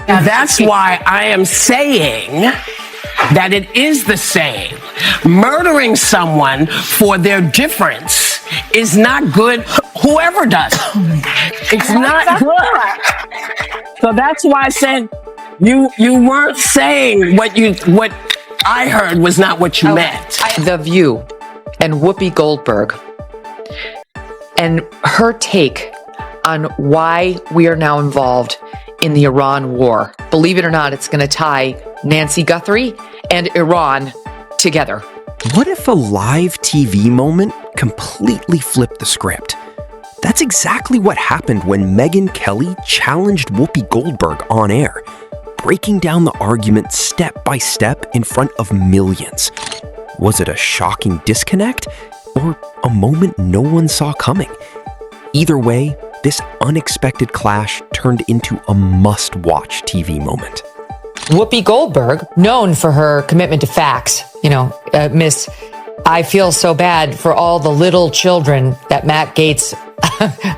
That's why I am saying that it is the same. Murdering someone for their difference is not good, whoever does it. It's not good. So that's why I said you weren't saying what I heard was not what you meant. The View and Whoopi Goldberg and her take on why we are now involved in the Iran war. Believe it or not, it's going to tie Nancy Guthrie and Iran together. What if a live TV moment completely flipped the script? That's exactly what happened when Megyn Kelly challenged Whoopi Goldberg on air, breaking down the argument step by step in front of millions. Was it a shocking disconnect or a moment no one saw coming? Either way, this unexpected clash turned into a must-watch TV moment. Whoopi Goldberg, known for her commitment to facts, Miss, I feel so bad for all the little children that Matt Gaetz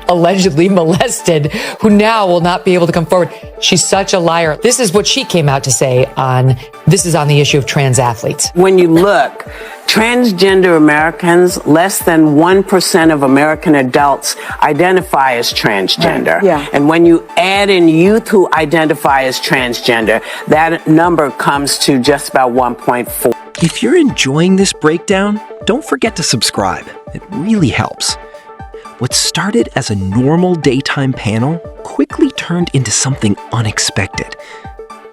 allegedly molested, who now will not be able to come forward. She's such a liar. This is what she came out to say on the issue of trans athletes. When you look, transgender Americans, less than 1% of American adults identify as transgender. Right. Yeah. And when you add in youth who identify as transgender, that number comes to just about 1.4. If you're enjoying this breakdown, don't forget to subscribe. It really helps. What started as a normal daytime panel quickly turned into something unexpected.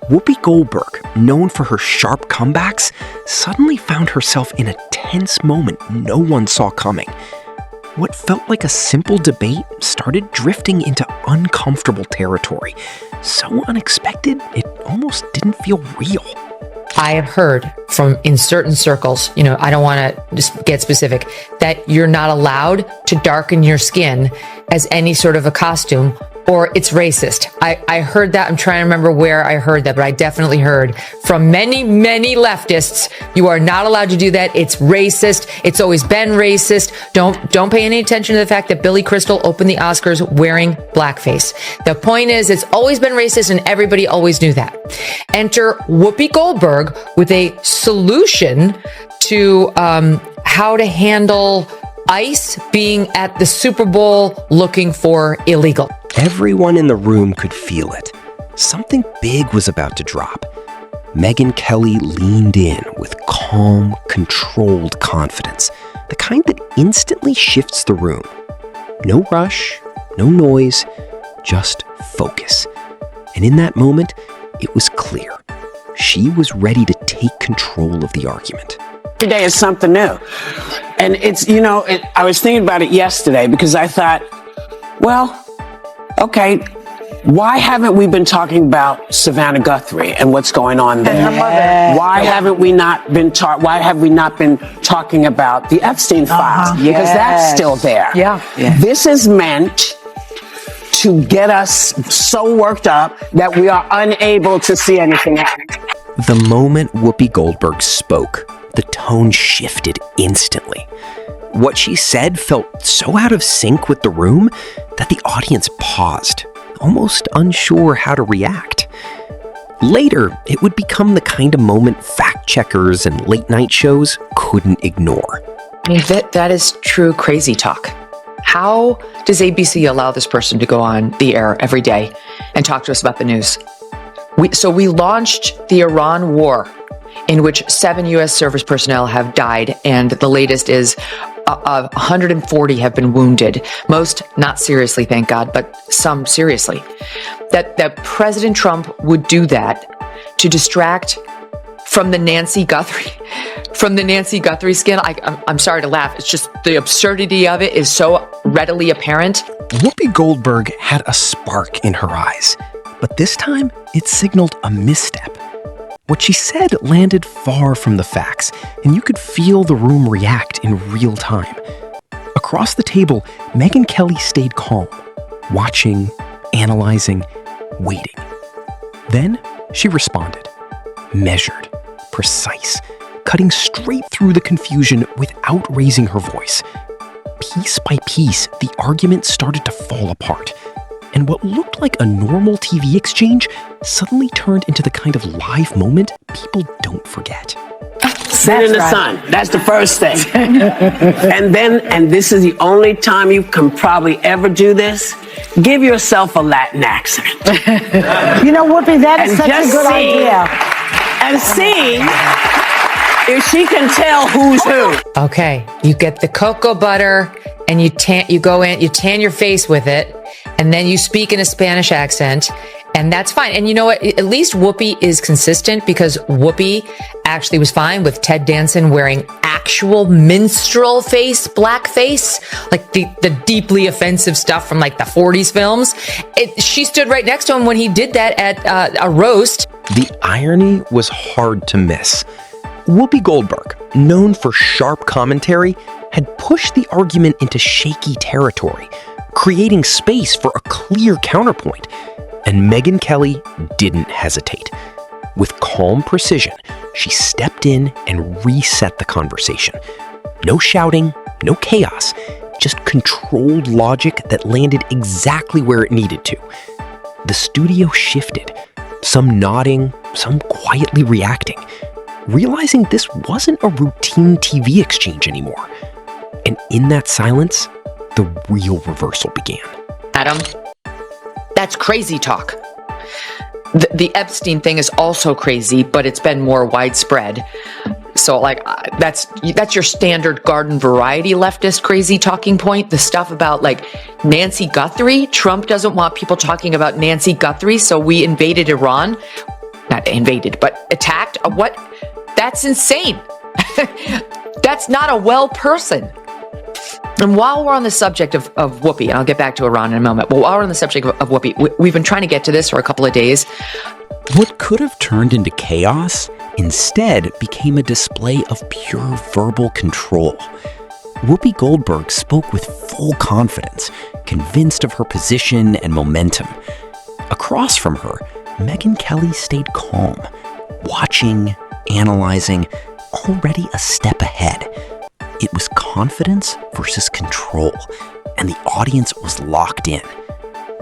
Whoopi Goldberg, known for her sharp comebacks, suddenly found herself in a tense moment no one saw coming. What felt like a simple debate started drifting into uncomfortable territory. So unexpected, it almost didn't feel real. I have heard from in certain circles, I don't want to just get specific, that you're not allowed to darken your skin as any sort of a costume or it's racist. I heard that. I'm trying to remember where I heard that, but I definitely heard from many, many leftists, you are not allowed to do that. It's racist. It's always been racist. Don't pay any attention to the fact that Billy Crystal opened the Oscars wearing blackface. The point is, it's always been racist and everybody always knew that. Enter Whoopi Goldberg with a solution to how to handle ICE being at the Super Bowl looking for illegal. Everyone in the room could feel it. Something big was about to drop. Megyn Kelly leaned in with calm, controlled confidence, the kind that instantly shifts the room. No rush, no noise, just focus. And in that moment, it was clear. She was ready to take control of the argument. Today is something new. And it's, I was thinking about it yesterday because I thought, well, okay, why haven't we been talking about Savannah Guthrie and what's going on there? And her mother. Why have we not been talking about the Epstein files? Because that's still there. Yeah. This is meant to get us so worked up that we are unable to see anything happen. The moment Whoopi Goldberg spoke, the tone shifted instantly. What she said felt so out of sync with the room that the audience paused, almost unsure how to react. Later, it would become the kind of moment fact checkers and late night shows couldn't ignore. I mean, that is true crazy talk. How does ABC allow this person to go on the air every day and talk to us about the news? We launched the Iran war, in which 7 U.S. service personnel have died, and the latest is 140 have been wounded. Most not seriously, thank God, but some seriously. That President Trump would do that to distract from the Nancy Guthrie skin. I'm sorry to laugh. It's just the absurdity of it is so readily apparent. Whoopi Goldberg had a spark in her eyes, but this time it signaled a misstep. What she said landed far from the facts, and you could feel the room react in real time. Across the table, Megyn Kelly stayed calm, watching, analyzing, waiting. Then she responded, measured, precise, cutting straight through the confusion without raising her voice. Piece by piece, the argument started to fall apart. and what looked like a normal TV exchange suddenly turned into the kind of live moment people don't forget. Sit in the sun. That's the first thing. and this is the only time you can probably ever do this, give yourself a Latin accent. You know, Whoopi, that is such a just good see- idea. And see if she can tell who's who. Okay, you get the cocoa butter and you tan your face with it, and then you speak in a Spanish accent, and that's fine. And you know what? At least Whoopi is consistent, because Whoopi actually was fine with Ted Danson wearing actual minstrel face, blackface, like the deeply offensive stuff from like the 40s films. She stood right next to him when he did that at a roast. The irony was hard to miss. Whoopi Goldberg, known for sharp commentary, had pushed the argument into shaky territory, creating space for a clear counterpoint. And Megyn Kelly didn't hesitate. With calm precision, she stepped in and reset the conversation. No shouting, no chaos, just controlled logic that landed exactly where it needed to. The studio shifted, some nodding, some quietly reacting, realizing this wasn't a routine TV exchange anymore. And in that silence, the real reversal began. Adam, that's crazy talk. The Epstein thing is also crazy, but it's been more widespread. So, like, that's your standard garden variety leftist crazy talking point. The stuff about, like, Nancy Guthrie. Trump doesn't want people talking about Nancy Guthrie, so we invaded Iran. Not invaded, but attacked. What? That's insane. That's not a well person. And while we're on the subject of Whoopi, and I'll get back to Iran in a moment, but while we're on the subject of Whoopi, we've been trying to get to this for a couple of days. What could have turned into chaos instead became a display of pure verbal control. Whoopi Goldberg spoke with full confidence, convinced of her position and momentum. Across from her, Megyn Kelly stayed calm, watching, analyzing, already a step ahead. It was confidence versus control, and the audience was locked in.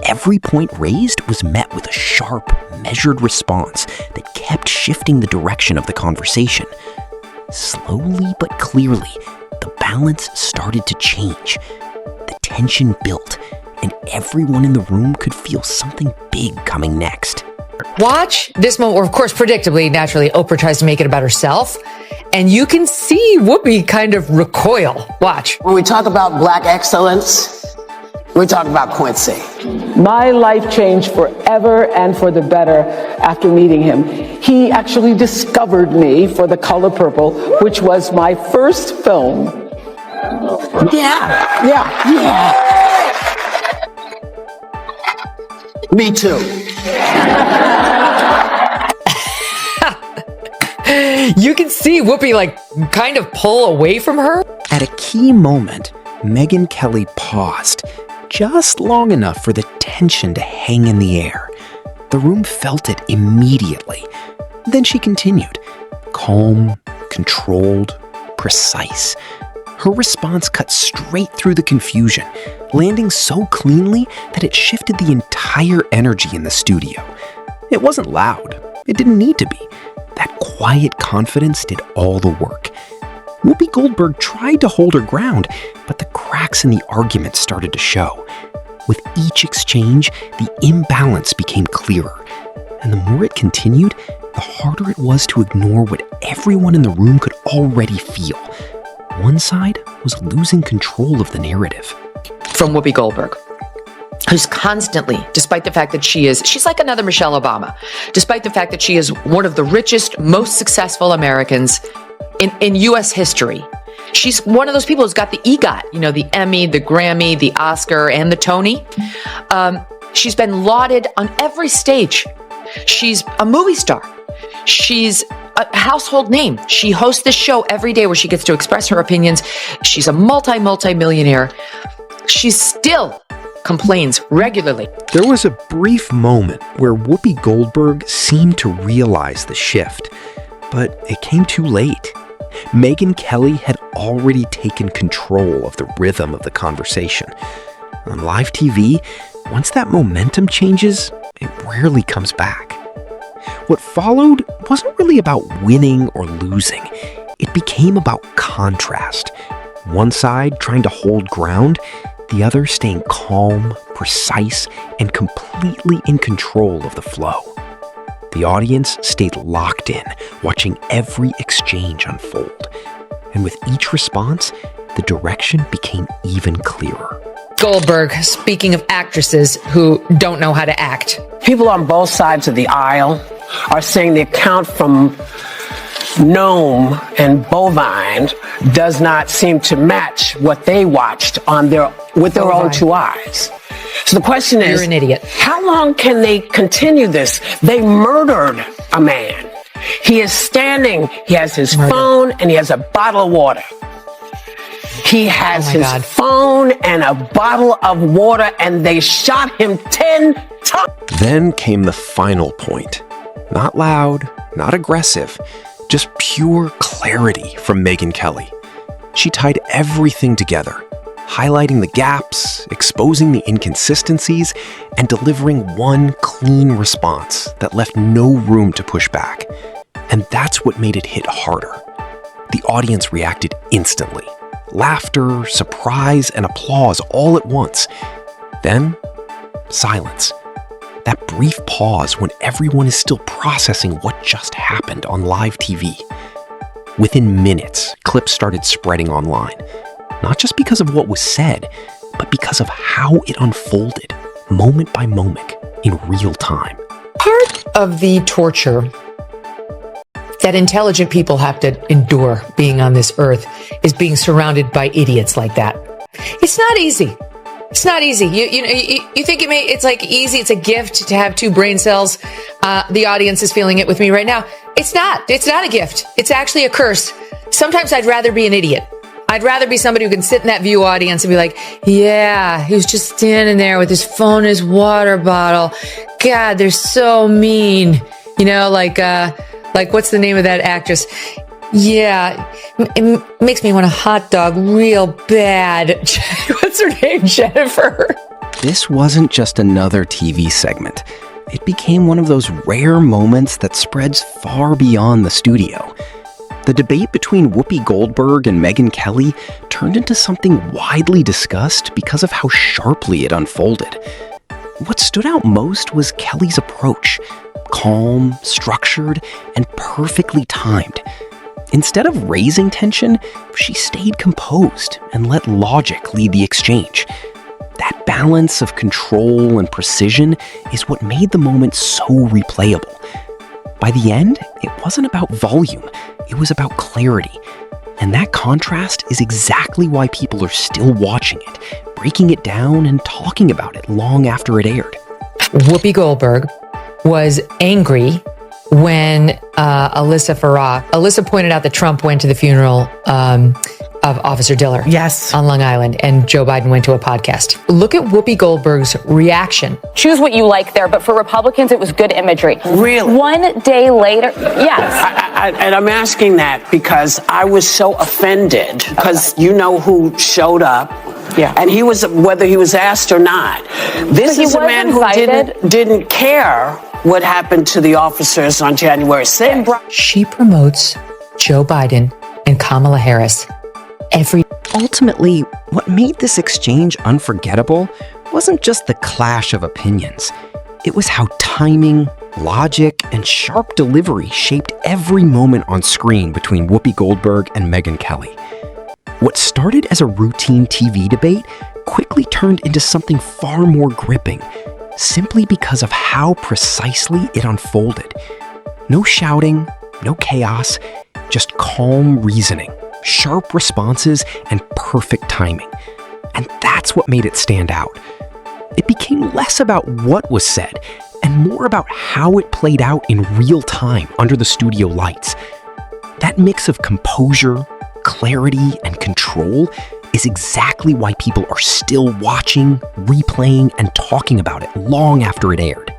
Every point raised was met with a sharp, measured response that kept shifting the direction of the conversation. Slowly but clearly, the balance started to change. The tension built, and everyone in the room could feel something big coming next. Watch this moment where, of course, predictably, naturally, Oprah tries to make it about herself. And you can see Whoopi kind of recoil. Watch. When we talk about black excellence, we talk about Quincy. My life changed forever and for the better after meeting him. He actually discovered me for The Color Purple, which was my first film. Yeah. Me too. You can see Whoopi like kind of pull away from her. At a key moment, Megyn Kelly paused, just long enough for the tension to hang in the air. The room felt it immediately. Then she continued, calm, controlled, precise. Her response cut straight through the confusion, landing so cleanly that it shifted the entire energy in the studio. It wasn't loud. It didn't need to be. That quiet confidence did all the work. Whoopi Goldberg tried to hold her ground, but the cracks in the argument started to show. With each exchange, the imbalance became clearer. And the more it continued, the harder it was to ignore what everyone in the room could already feel. One side was losing control of the narrative. From Whoopi Goldberg, who's constantly, despite the fact that she's like another Michelle Obama, despite the fact that she is one of the richest, most successful Americans in U.S. history. She's one of those people who's got the EGOT, the Emmy, the Grammy, the Oscar, and the Tony. She's been lauded on every stage. She's a movie star. She's a household name. She hosts this show every day where she gets to express her opinions. She's a multi-millionaire. She still complains regularly. There was a brief moment where Whoopi Goldberg seemed to realize the shift, but it came too late. Megyn Kelly had already taken control of the rhythm of the conversation. On live TV, once that momentum changes, it rarely comes back. What followed wasn't really about winning or losing. It became about contrast. One side trying to hold ground, the other staying calm, precise, and completely in control of the flow. The audience stayed locked in, watching every exchange unfold. And with each response, the direction became even clearer. Goldberg, speaking of actresses who don't know how to act. People on both sides of the aisle are saying the account from Nome and Bovine does not seem to match what they watched with their own two eyes. So the question is, you're an idiot. How long can they continue this? They murdered a man. He is standing, he has his phone and he has a bottle of water. He has his phone and a bottle of water, and they shot him 10 times. Then came the final point. Not loud, not aggressive, just pure clarity from Megyn Kelly. She tied everything together, highlighting the gaps, exposing the inconsistencies, and delivering one clean response that left no room to push back. And that's what made it hit harder. The audience reacted instantly. Laughter, surprise, and applause all at once. Then, silence. That brief pause when everyone is still processing what just happened on live TV. Within minutes, clips started spreading online. Not just because of what was said, but because of how it unfolded, moment by moment, in real time. Part of the torture that intelligent people have to endure being on this earth is being surrounded by idiots like that. It's not easy. It's not easy. You think it's like easy. It's a gift to have two brain cells. The audience is feeling it with me right now. It's not. It's not a gift. It's actually a curse. Sometimes I'd rather be an idiot. I'd rather be somebody who can sit in that view audience and be like, yeah, he was just standing there with his phone and his water bottle. God, they're so mean. Like what's the name of that actress? Yeah, it makes me want a hot dog real bad. What's her name? Jennifer. This wasn't just another TV segment. It became one of those rare moments that spreads far beyond the studio. The debate between Whoopi Goldberg and Megyn Kelly turned into something widely discussed because of how sharply it unfolded. What stood out most was Kelly's approach. Calm, structured, and perfectly timed. Instead of raising tension, she stayed composed and let logic lead the exchange. That balance of control and precision is what made the moment so replayable. By the end, it wasn't about volume, it was about clarity. And that contrast is exactly why people are still watching it, breaking it down and talking about it long after it aired. Whoopi Goldberg was angry when Alyssa pointed out that Trump went to the funeral of Officer Diller. Yes. On Long Island, and Joe Biden went to a podcast. Look at Whoopi Goldberg's reaction. Choose what you like there, but for Republicans, it was good imagery. Really? One day later, yes. And I'm asking that because I was so offended because you know who showed up. Yeah. And he was, whether he was asked or not. This is a man who didn't care what happened to the officers on January 6th. She promotes Joe Biden and Kamala Harris Ultimately, what made this exchange unforgettable wasn't just the clash of opinions. It was how timing, logic, and sharp delivery shaped every moment on screen between Whoopi Goldberg and Megyn Kelly. What started as a routine TV debate quickly turned into something far more gripping, simply because of how precisely it unfolded. No shouting, no chaos, just calm reasoning, sharp responses, and perfect timing. And that's what made it stand out. It became less about what was said and more about how it played out in real time under the studio lights. That mix of composure, clarity, and control is exactly why people are still watching, replaying, and talking about it long after it aired.